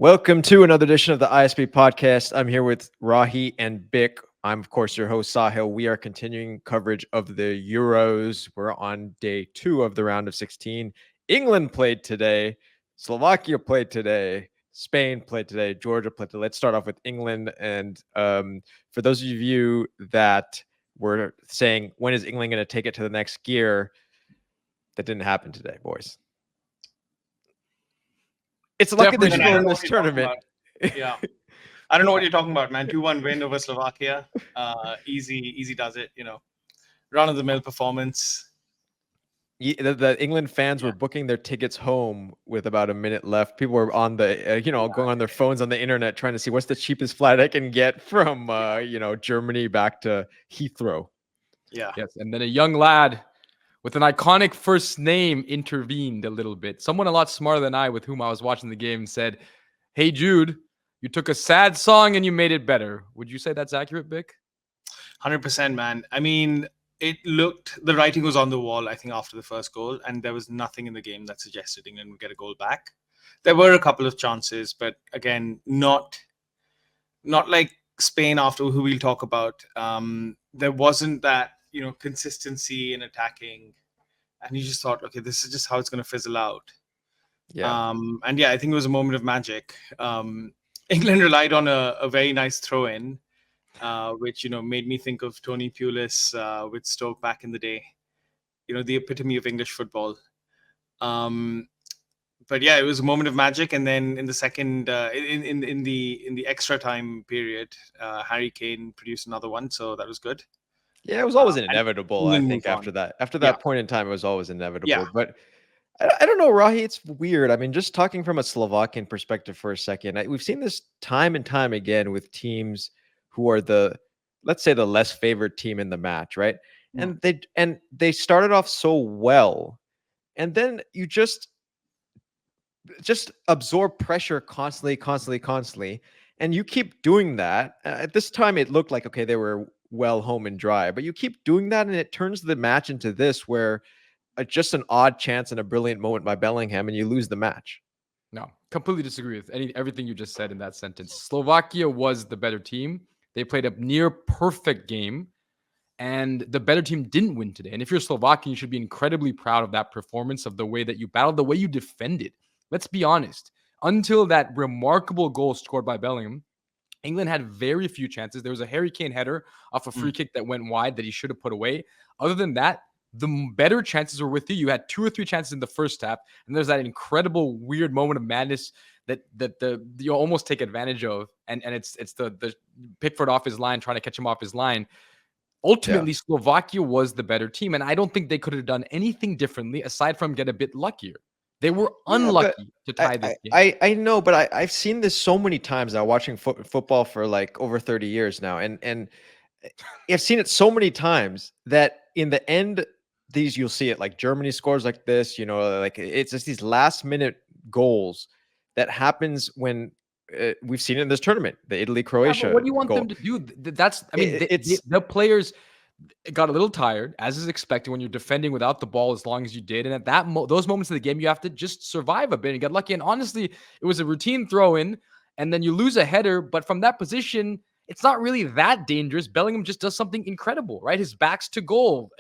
Welcome to another edition of the ISB podcast. I'm here with Rahi and Bick. I'm, of course, your host, Sahil. We are continuing coverage of the Euros. We're on day 2 of the round of 16. England played today. Slovakia played today. Spain played today. Georgia played today. Let's start off with England. And for those of you that were saying, when is England going to take it to the next gear? That didn't happen today, boys. It's lucky that Definitely you're not. in this tournament. Yeah. I don't know what you're talking about, man. 2-1 win over Slovakia. Easy does it, Run-of-the-mill performance. The England fans were booking their tickets home with about a minute left. People were on the, going on their phones on the internet trying to see what's the cheapest flight I can get from, Germany back to Heathrow. Yeah. Yes, and then a young lad with an iconic first name intervened a little bit. Someone a lot smarter than I, with whom I was watching the game, said, "Hey, Jude, you took a sad song and you made it better." Would you say that's accurate, Vic? 100%, man. I mean, the writing was on the wall, I think, after the first goal, and there was nothing in the game that suggested England would get a goal back. There were a couple of chances, but again, not like Spain, after who we'll talk about. There wasn't that, consistency in attacking, and you just thought, okay, this is just how it's going to fizzle out. Yeah. I think it was a moment of magic. England relied on a very nice throw-in, which made me think of Tony Pulis with Stoke back in the day. The epitome of English football. But yeah, it was a moment of magic, and then in the second, in the extra time period, Harry Kane produced another one, so that was good. Yeah, it was always inevitable. I think after that point in time, it was always inevitable. Yeah. But I don't know, Rahi. It's weird. I mean, just talking from a Slovakian perspective for a second, we've seen this time and time again with teams who are let's say, the less favored team in the match, right? Yeah. And they started off so well, and then you just absorb pressure constantly, and you keep doing that. At this time, it looked like, okay, they were well home and dry, but you keep doing that, and it turns the match into this where just an odd chance and a brilliant moment by Bellingham, and you lose the match. No, completely disagree with everything you just said in that sentence. Slovakia was the better team. They played a near perfect game, and the better team didn't win today. And if you're Slovakian, you should be incredibly proud of that performance, of the way that you battled, the way you defended. Let's be honest. Until that remarkable goal scored by Bellingham, England had very few chances. There was a Harry Kane header off a free kick that went wide that he should have put away. Other than that, the better chances were with you. You had 2 or 3 chances in the first half, and there's that incredible, weird moment of madness that you almost take advantage of, and it's the Pickford off his line, trying to catch him off his line. Ultimately, Slovakia was the better team, and I don't think they could have done anything differently aside from get a bit luckier. They were unlucky to tie this game. I know, but I've seen this so many times now, watching football for like over 30 years now, and I've seen it so many times that in the end, you'll see it, like Germany scores like this, like it's just these last minute goals that happens when we've seen it in this tournament, the Italy-Croatia. What do you want goal. them to do? The players got a little tired, as is expected when you're defending without the ball as long as you did. And at those moments of the game, you have to just survive a bit and get lucky. And honestly, it was a routine throw-in, and then you lose a header. But from that position, it's not really that dangerous. Bellingham just does something incredible, right? His back's to goal.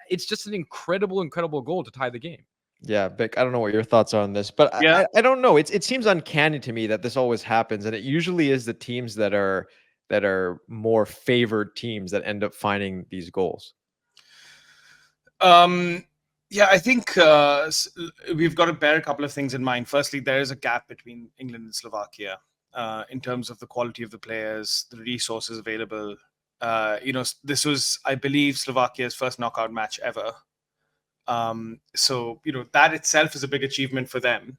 It's just an incredible goal to tie the game. Yeah, Vic, I don't know what your thoughts are on this, but Yeah. I don't know. It seems uncanny to me that this always happens, and it usually is the teams that are more favored teams that end up finding these goals. I think we've got to bear a couple of things in mind. Firstly, there is a gap between England and Slovakia in terms of the quality of the players, the resources available. This was, I believe, Slovakia's first knockout match ever. So that itself is a big achievement for them.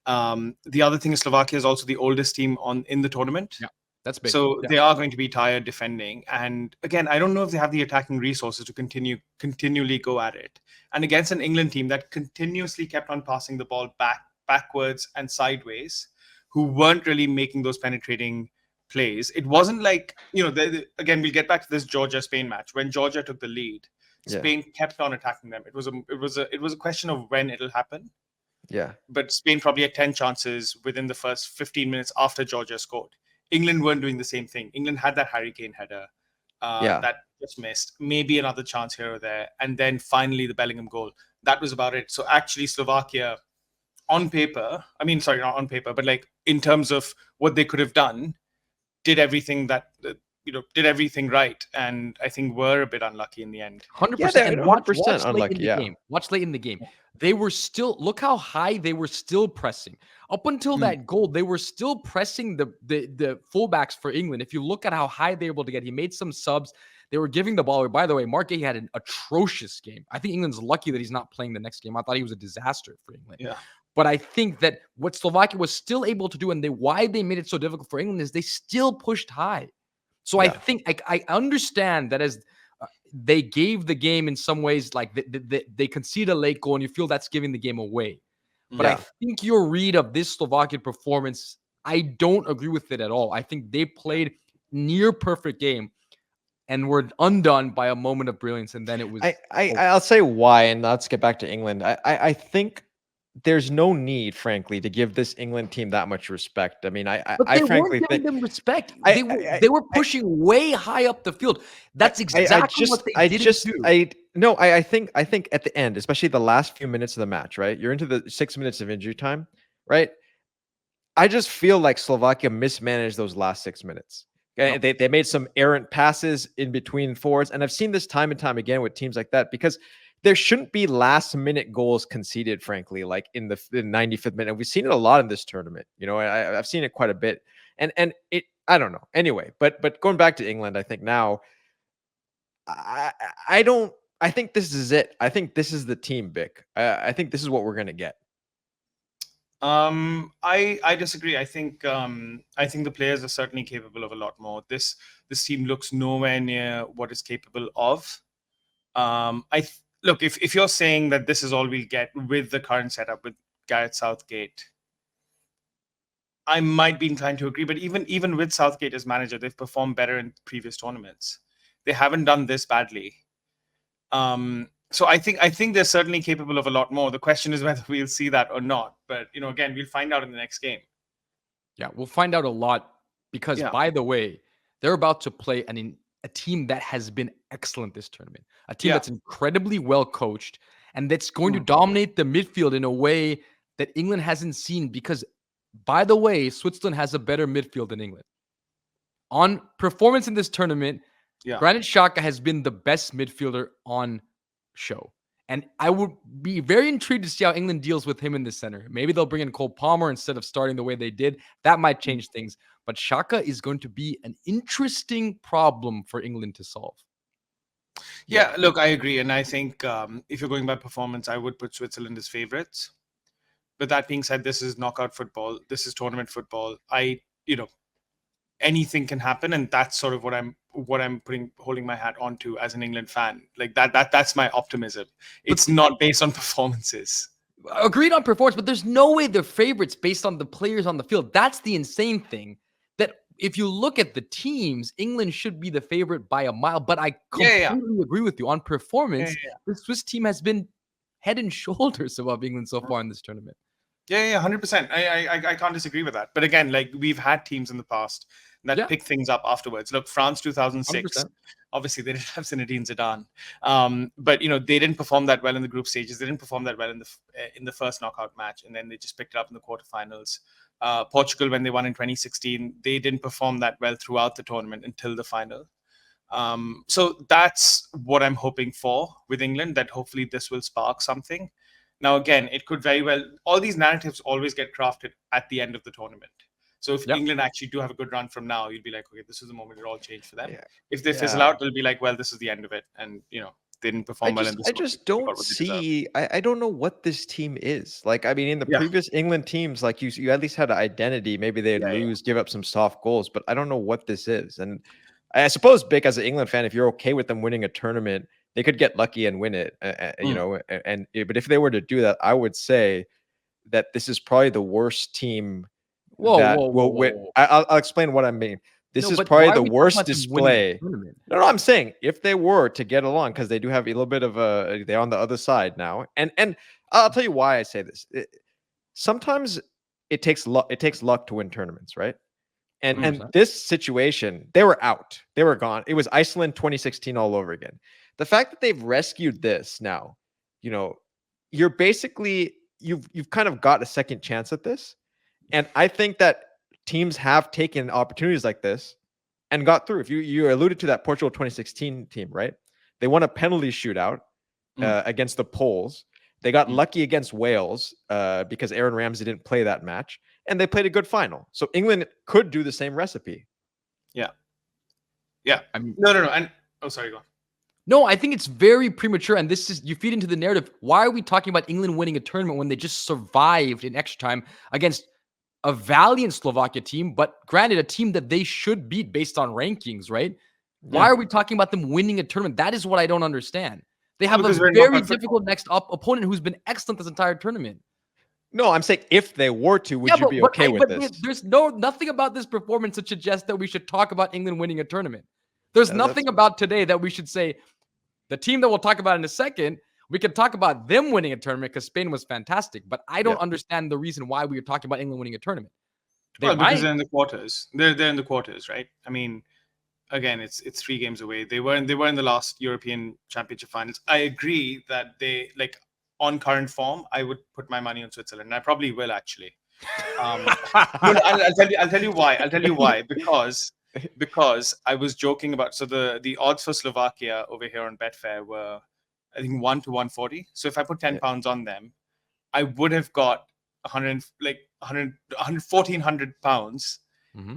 The other thing is Slovakia is also the oldest team in the tournament. Yeah, that's big. So they are going to be tired defending. And again, I don't know if they have the attacking resources to continually go at it. And against an England team that continuously kept on passing the ball backwards and sideways, who weren't really making those penetrating plays. It wasn't like, again, we'll get back to this Georgia-Spain match. When Georgia took the lead, Spain kept on attacking them. It was a question of when it'll happen. Yeah. but Spain probably had 10 chances within the first 15 minutes after Georgia scored. England weren't doing the same thing. England had that Harry Kane header Yeah. that just missed, maybe another chance here or there, and then finally the Bellingham goal. That was about it. So actually, Slovakia, on paper, I mean, sorry, not on paper, but like in terms of what they could have done, did everything did everything right, and I think were a bit unlucky in the end. 100%. they're And 100% watch late unlucky, in the yeah. game. Watch late in the game. They were still, look how high they were still pressing. Up until that goal, they were still pressing the fullbacks for England. If you look at how high they were able to get, he made some subs. They were giving the ball away. By the way, Mark Gay had an atrocious game. I think England's lucky that he's not playing the next game. I thought he was a disaster for England. Yeah. But I think that what Slovakia was still able to do, and why they made it so difficult for England, is they still pushed high. So I think I understand that as they gave the game in some ways, like they concede a late goal, and you feel that's giving the game away. But I think your read of this Slovakian performance, I don't agree with it at all. I think they played near perfect game and were undone by a moment of brilliance, and then it was. I'll say why, and let's get back to England. I think there's no need, frankly, to give this England team that much respect. I mean, I frankly weren't giving think them respect. They were pushing way high up the field. That's exactly what they didn't do. I think at the end, especially the last few minutes of the match, right? You're into the 6 minutes of injury time, right? I just feel like Slovakia mismanaged those last 6 minutes. Okay? They made some errant passes in between forwards, and I've seen this time and time again with teams like that, because there shouldn't be last minute goals conceded, frankly, like in the 95th minute. We've seen it a lot in this tournament. You know, I've seen it quite a bit, and it, I don't know. Anyway, but going back to England, I think now, I think this is it. I think this is the team, Vic. I think this is what we're gonna get. I disagree. I think the players are certainly capable of a lot more. This team looks nowhere near what it's capable of. Look, if you're saying that this is all we'll get with the current setup with Gareth Southgate, I might be inclined to agree. But even with Southgate as manager, they've performed better in previous tournaments. They haven't done this badly. So I think they're certainly capable of a lot more. The question is whether we'll see that or not. But again, we'll find out in the next game. Yeah, we'll find out a lot because, by the way, they're about to play a team that has been excellent this tournament, a team that's incredibly well coached, and that's going to dominate the midfield in a way that England hasn't seen. Because, by the way, Switzerland has a better midfield than England. On performance in this tournament, Granit Xhaka has been the best midfielder on show. And I would be very intrigued to see how England deals with him in the center. Maybe they'll bring in Cole Palmer instead of starting the way they did. That might change things. But Xhaka is going to be an interesting problem for England to solve. Yeah, look, I agree. And I think if you're going by performance, I would put Switzerland as favorites. But that being said, this is knockout football. This is tournament football. Anything can happen, and that's sort of what I'm holding my hat onto as an England fan. Like that's my optimism. It's not based on performances. Agreed on performance, but there's no way they're favorites based on the players on the field. That's the insane thing. That if you look at the teams, England should be the favorite by a mile. But I completely agree with you on performance. The Swiss team has been head and shoulders above England so far in this tournament. Yeah, 100%. I can't disagree with that. But again, like we've had teams in the past that pick things up afterwards. Look, France 2006. 100%. Obviously, they didn't have Zinedine Zidane, but they didn't perform that well in the group stages. They didn't perform that well in the first knockout match, and then they just picked it up in the quarterfinals. Portugal, when they won in 2016, they didn't perform that well throughout the tournament until the final. So that's what I'm hoping for with England. That hopefully this will spark something. Now, again, it could very well, all these narratives always get crafted at the end of the tournament. So if England actually do have a good run from now, you'd be like, okay, this is the moment it all changed for them. Yeah. If they fizzle out, they'll be like, well, this is the end of it. And, they didn't perform well in this. I just don't see, I don't know what this team is. Like, I mean, in the previous England teams, like you at least had an identity. Maybe they'd lose, give up some soft goals, but I don't know what this is. And I suppose, Bick, as an England fan, if you're okay with them winning a tournament, they could get lucky and win it, but if they were to do that, I would say that this is probably the worst team. I'll explain what I mean. This is probably the worst display. No, I'm saying if they were to get along, because they do have a little bit of they're on the other side now. And I'll tell you why I say this. sometimes it takes luck. It takes luck to win tournaments, right? And 100%. this situation, they were out. They were gone. It was Iceland 2016 all over again. The fact that they've rescued this now, you're basically you've kind of got a second chance at this. And I think that teams have taken opportunities like this and got through. If you alluded to that Portugal 2016 team, right? They won a penalty shootout against the Poles. They got lucky against Wales because Aaron Ramsey didn't play that match, and they played a good final. So England could do the same recipe. Yeah. I mean, No. And sorry, go on. no, I think it's very premature, and this is you feed into the narrative. Why are we talking about England winning a tournament when they just survived in extra time against a valiant Slovakia team, but granted, a team that they should beat based on rankings, right? Why are we talking about them winning a tournament? That is what I don't understand. They have a very difficult next up opponent who's been excellent this entire tournament. No, I'm saying if they were to, would you be okay with this? There's nothing about this performance to suggest that we should talk about England winning a tournament. There's nothing about today that we should say the team that we'll talk about in a second. We can talk about them winning a tournament because Spain was fantastic, but I don't understand the reason why we are talking about England winning a tournament. Because they're in the quarters. They're in the quarters, right? I mean, again, it's 3 games away. They were in the last European Championship finals. I agree that they on current form, I would put my money on Switzerland. And I probably will actually. I'll tell you why. I'll tell you why. Because I was joking about the odds for Slovakia over here on Betfair were I think 1 to 140. So if I put £10 on them, I would have got 1,400 pounds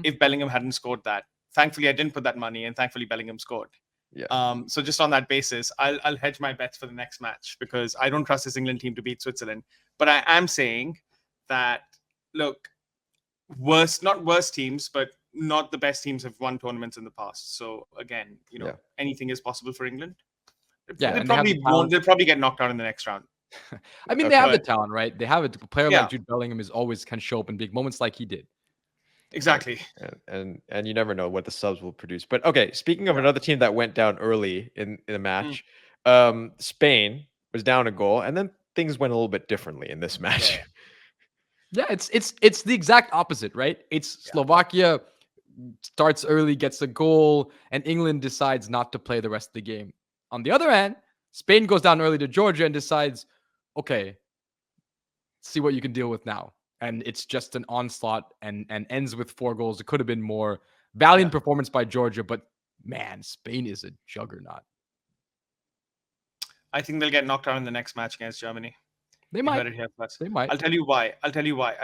if Bellingham hadn't scored that. Thankfully, I didn't put that money, and thankfully Bellingham scored. Yeah. So just on that basis, I'll hedge my bets for the next match because I don't trust this England team to beat Switzerland. But I am saying that look, not worst teams, but not the best teams have won tournaments in the past. So again, anything is possible for England. Yeah, they'll probably get knocked out in the next round. I mean, they have the talent, right? They have a player like Jude Bellingham can show up in big moments like he did. Exactly. And you never know what the subs will produce. But okay, speaking of another team that went down early in the match, Spain was down a goal, and then things went a little bit differently in this match. Yeah, it's the exact opposite, right? It's Slovakia starts early, gets a goal, and England decides not to play the rest of the game. On the other hand, Spain goes down early to Georgia and decides, okay, see what you can deal with now. And it's just an onslaught and ends with 4 goals. It could have been more. Valiant performance by Georgia, but man, Spain is a juggernaut. I think they'll get knocked out in the next match against Germany. They might. They might. I'll tell you why. I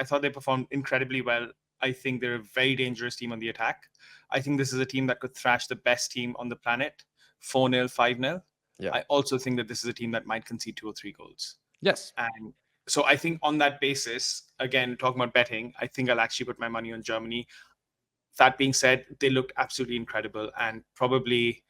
thought they performed incredibly well. I think they're a very dangerous team on the attack. I think this is a team that could thrash the best team on the planet, 4-0, 5-0. Yeah. I also think that this is a team that might concede 2 or 3 goals. Yes. And so I think on that basis, again, talking about betting, I think I'll actually put my money on Germany. That being said, they looked absolutely incredible and probably,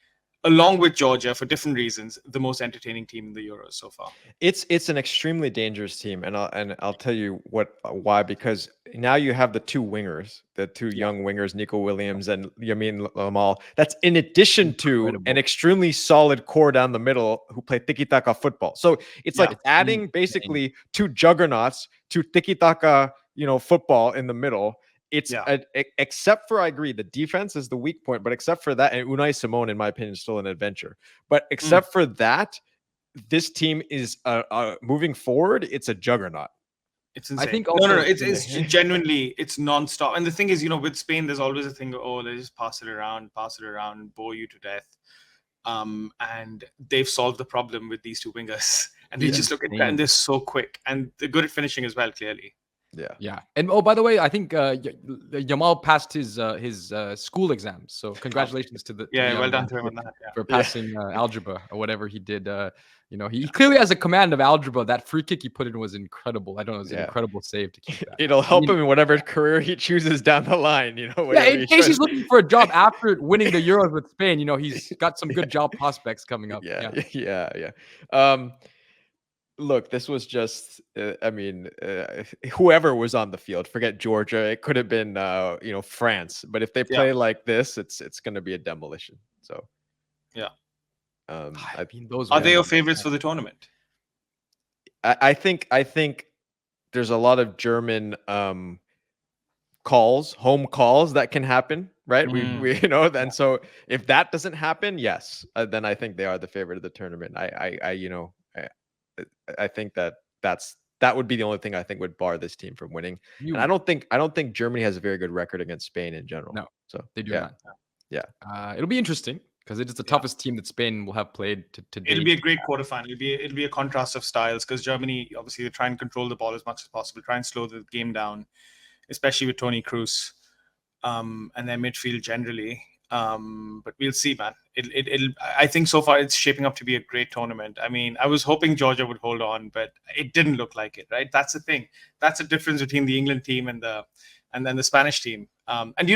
along with Georgia, for different reasons, the most entertaining team in the Euros so far. It's an extremely dangerous team, and I'll tell you why. Because now you have the 2 wingers, the 2 young wingers, Nico Williams and Williams and Yamal. That's in addition to an extremely solid core down the middle who play tiki-taka football. So it's like adding basically 2 juggernauts to tiki-taka, football in the middle. It's except for, I agree, the defense is the weak point, but except for that, and Unai Simon, in my opinion, is still an adventure. But except for that, this team is moving forward. It's a juggernaut. It's insane. I think no. It's genuinely, it's nonstop. And the thing is, with Spain, there's always a thing of, they just pass it around, bore you to death. And they've solved the problem with these 2 wingers, and they just look at that, and they're so quick, and they're good at finishing as well. Clearly. Yeah. And by the way, I think Yamal passed his school exams. So congratulations to the well done to him on that for passing algebra or whatever he did. He clearly has a command of algebra. That free kick he put in was incredible. I don't know, it was an incredible save to keep that. It'll help him in whatever career he chooses down the line. In case he's looking for a job after winning the Euros with Spain, he's got some good job prospects coming up. Yeah. Look, this was just, whoever was on the field, forget Georgia. It could have been, France. But if they play like this, it's going to be a demolition. So, are they your favorites for the tournament? I think there's a lot of German home calls that can happen, right? We and so if that doesn't happen, yes, then I think they are the favorite of the tournament. I think that would be the only thing I think would bar this team from winning. And I don't think Germany has a very good record against Spain in general. No, so they do not. Yeah, it'll be interesting because it is the toughest team that Spain will have played to date. It'll be a great quarterfinal. It'll be a contrast of styles because Germany obviously they try and control the ball as much as possible, try and slow the game down, especially with Toni Kroos, and their midfield generally. But we'll see, man. I think so far it's shaping up to be a great tournament. I mean, I was hoping Georgia would hold on, but it didn't look like it, right? That's the thing. That's the difference between the England team and then the Spanish team. And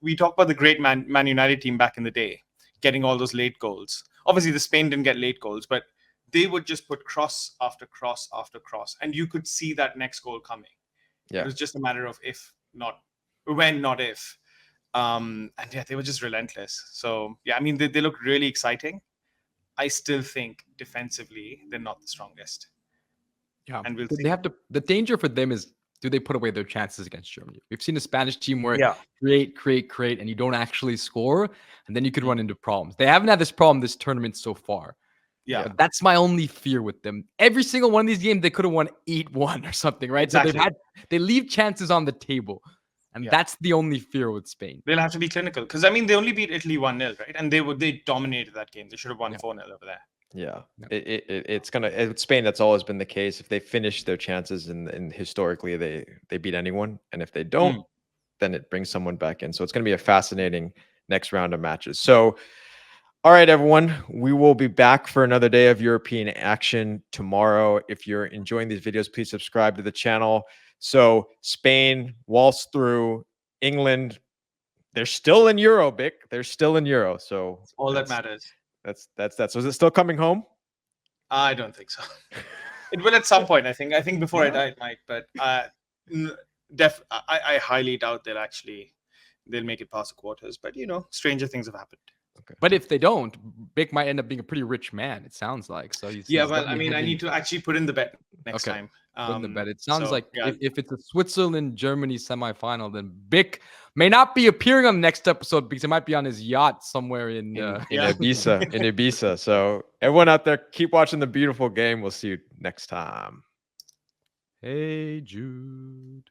we talk about the great Man United team back in the day, getting all those late goals. Obviously, the Spain didn't get late goals, but they would just put cross after cross after cross, and you could see that next goal coming. Yeah. It was just a matter of when, not if. And yeah, they were just relentless. So yeah, I mean, they look really exciting. I still think defensively they're not the strongest. Yeah, and they have to. The danger for them is, do they put away their chances against Germany? We've seen a Spanish team where create, and you don't actually score, and then you could run into problems. They haven't had this problem this tournament so far. Yeah, but that's my only fear with them. Every single one of these games, they could have won 8-1 or something, right? Exactly. So they leave chances on the table. And that's the only fear with Spain. They'll have to be clinical because I mean they only beat Italy 1-0, right? And they dominated that game. They should have won 4-0 over there. Yeah, it's Spain. That's always been the case. If they finish their chances and historically they beat anyone, and if they don't, then it brings someone back in. So it's going to be a fascinating next round of matches. So, all right, everyone, we will be back for another day of European action tomorrow. If you're enjoying these videos, please subscribe to the channel. So Spain waltzed through. England, they're still in Euro, Bick. They're still in Euro. So that's all that matters. That's that. So is it still coming home? I don't think so. It will at some point, I think. I think before I die it might, but I highly doubt they'll make it past the quarters. But stranger things have happened. Okay. But if they don't, Bick might end up being a pretty rich man, it sounds like. So well, I mean, I need to actually put in the bet next time. Put in the bet. It sounds like if it's a Switzerland-Germany semifinal, then Bick may not be appearing on the next episode because he might be on his yacht somewhere in Ibiza. So everyone out there, keep watching the beautiful game. We'll see you next time. Hey, Jude.